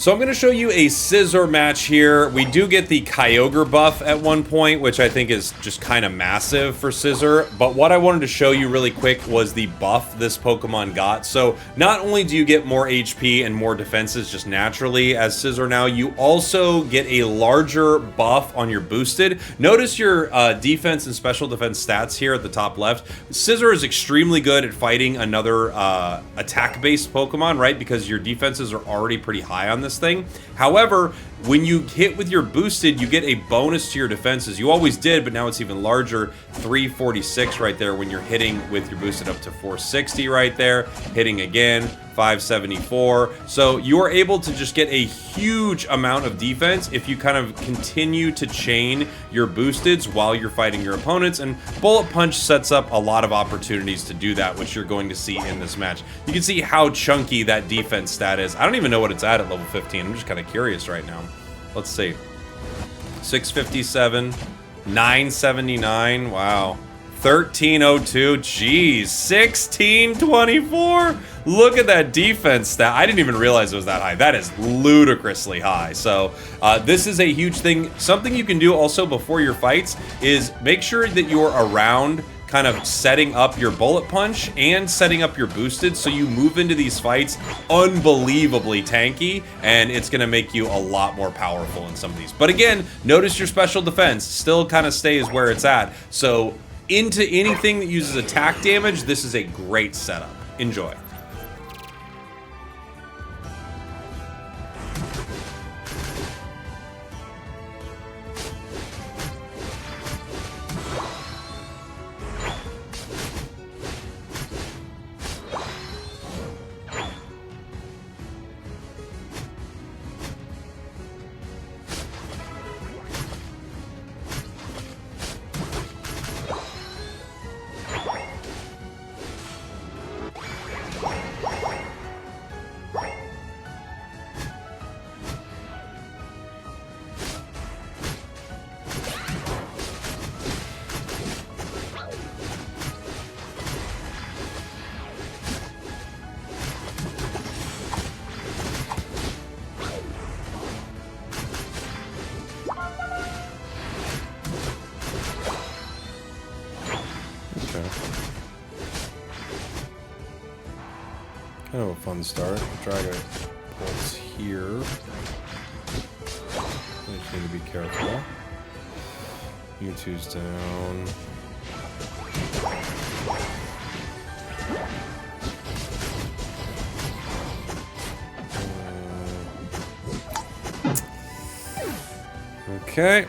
So I'm going to show you a Scizor match here. We do get the Kyogre buff at one point, which I think is just kind of massive for Scizor. But what I wanted to show you really quick was the buff this Pokemon got. So not only do you get more HP and more defenses just naturally as Scizor now, you also get a larger buff on your boosted. Notice your defense and special defense stats here at the top left. Scizor is extremely good at fighting another attack-based Pokemon, right? Because your defenses are already pretty high on this thing. However, when you hit with your boosted, you get a bonus to your defenses. You always did, but now it's even larger. 346 right there when you're hitting with your boosted, up to 460 right there. Hitting again, 574. So you are able to just get a huge amount of defense if you kind of continue to chain your boosteds while you're fighting your opponents. And Bullet Punch sets up a lot of opportunities to do that, which you're going to see in this match. You can see how chunky that defense stat is. I don't even know what it's at level 15. I'm just kind of curious right now. Let's see. 657, 979. Wow. 1302. Geez. 1624. Look at that defense stat. I didn't even realize it was that high. That is ludicrously high. So this is a huge thing. Something you can do also before your fights is make sure that you're around kind of setting up your Bullet Punch and setting up your boosted, so you move into these fights unbelievably tanky, and it's going to make you a lot more powerful in some of these. But again, notice your special defense still kind of stays where it's at. So into anything that uses attack damage, this is a great setup. Enjoy. Kind of a fun start. Dragon pulse here. I just need to be careful. Mewtwo's down. Okay.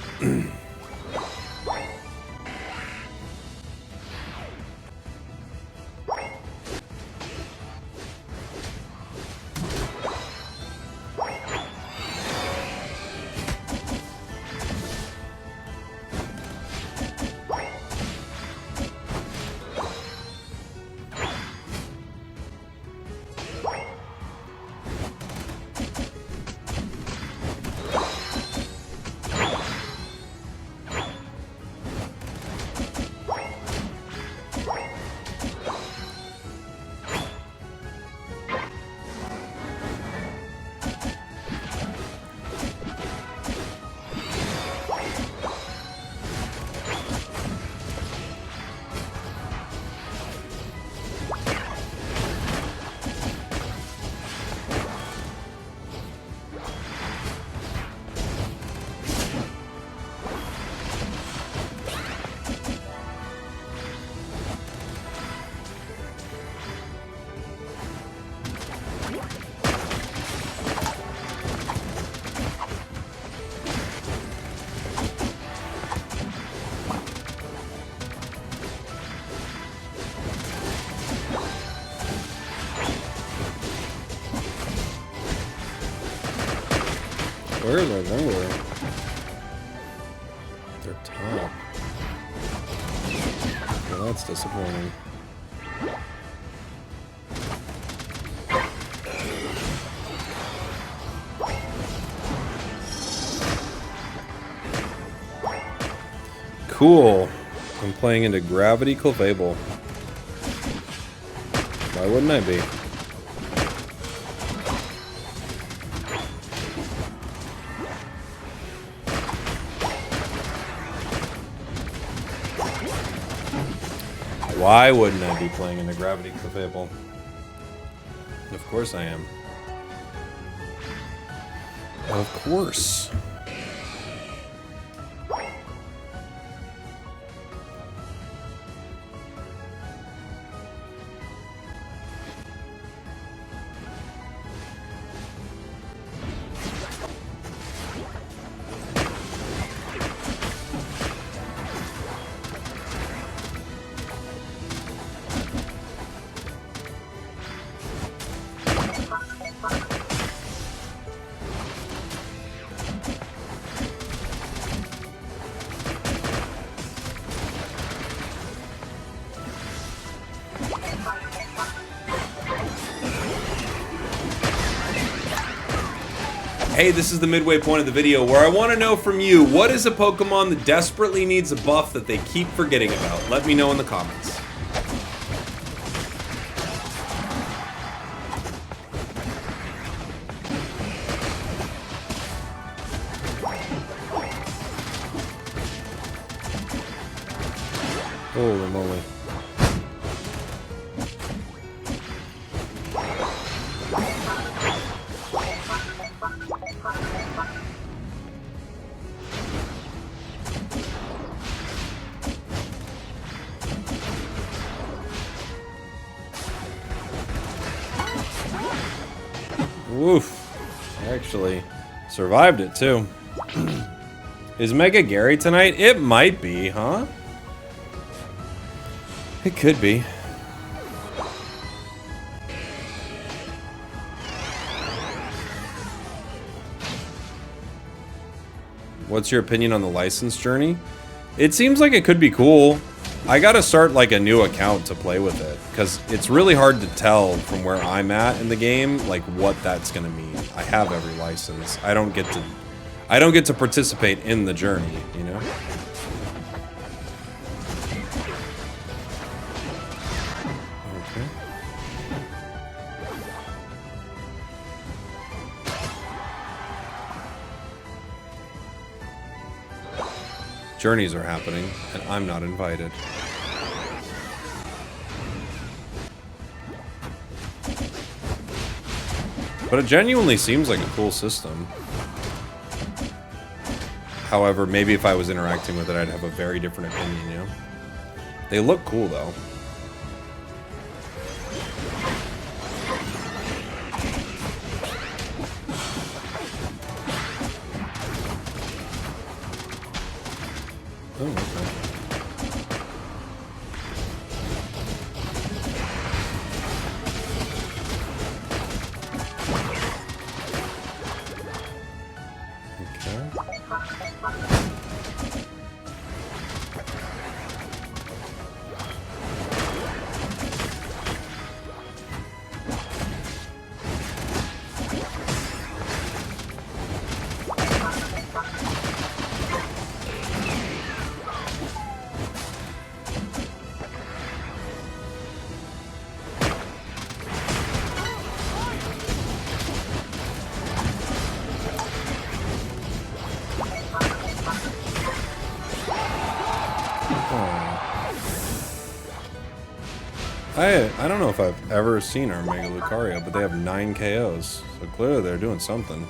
Where is our jungler? They're top. Well, that's disappointing. Cool. I'm playing into Gravity Clefable. Why wouldn't I be? Why wouldn't I be playing in the Gravity Clefable? Of course I am. Of course. Hey, this is the midway point of the video where I want to know from you, what is a Pokemon that desperately needs a buff that they keep forgetting about? Let me know in the comments. Holy moly. Woof. I actually survived it too. Is Mega Gary tonight? It might be, huh? It could be. What's your opinion on the license journey? It seems like it could be cool. I gotta start like a new account to play with it, because it's really hard to tell from where I'm at in the game, like what that's gonna mean. I have every license. I don't get to participate in the journey, you know? Okay. Journeys are happening, and I'm not invited. But it genuinely seems like a cool system. However, maybe if I was interacting with it, I'd have a very different opinion, you know? They look cool, though. Oh, okay. I don't know if I've ever seen our Mega Lucario, but they have 9 KOs, so clearly they're doing something.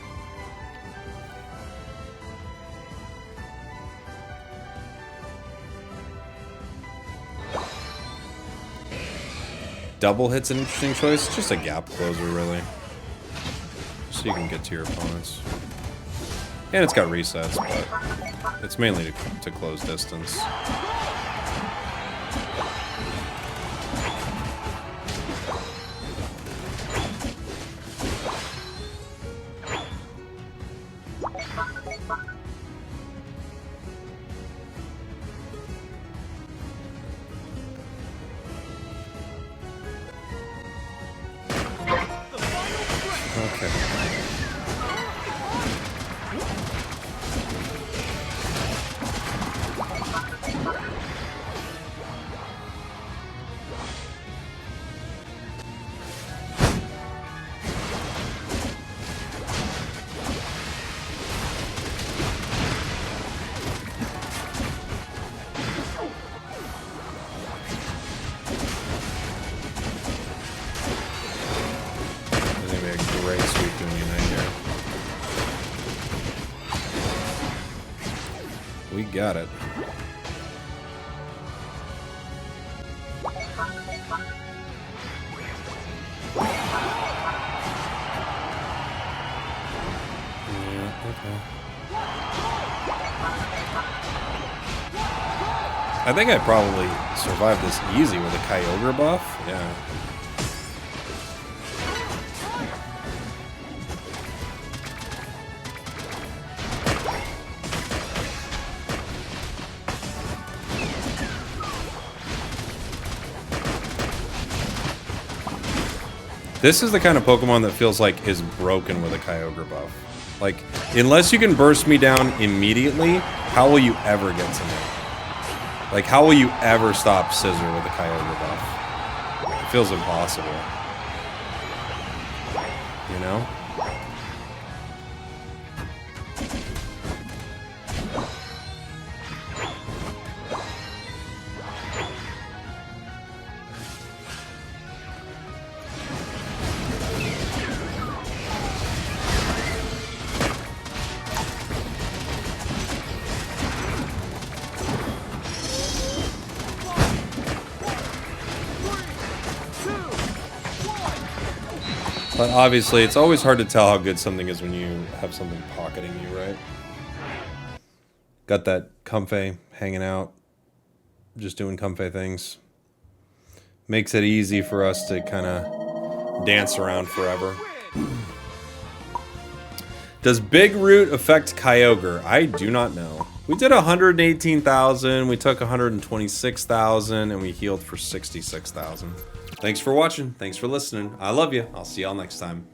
Double hit's an interesting choice. It's just a gap closer, really. Just so you can get to your opponents. And it's got resets, but it's mainly to close distance. Okay. got it. I think I probably survived this easy with a Kyogre buff. Yeah. This is the kind of Pokemon that feels like is broken with a Kyogre buff. Like, unless you can burst me down immediately, how will you ever get to me? Like, how will you ever stop Scizor with a Kyogre buff? It feels impossible. You know? But obviously, it's always hard to tell how good something is when you have something pocketing you, right? Got that Comfey hanging out, just doing Comfey things. Makes it easy for us to kind of dance around forever. Does Big Root affect Kyogre? I do not know. We did 118,000, we took 126,000, and we healed for 66,000. Thanks for watching. Thanks for listening. I love you. I'll see y'all next time.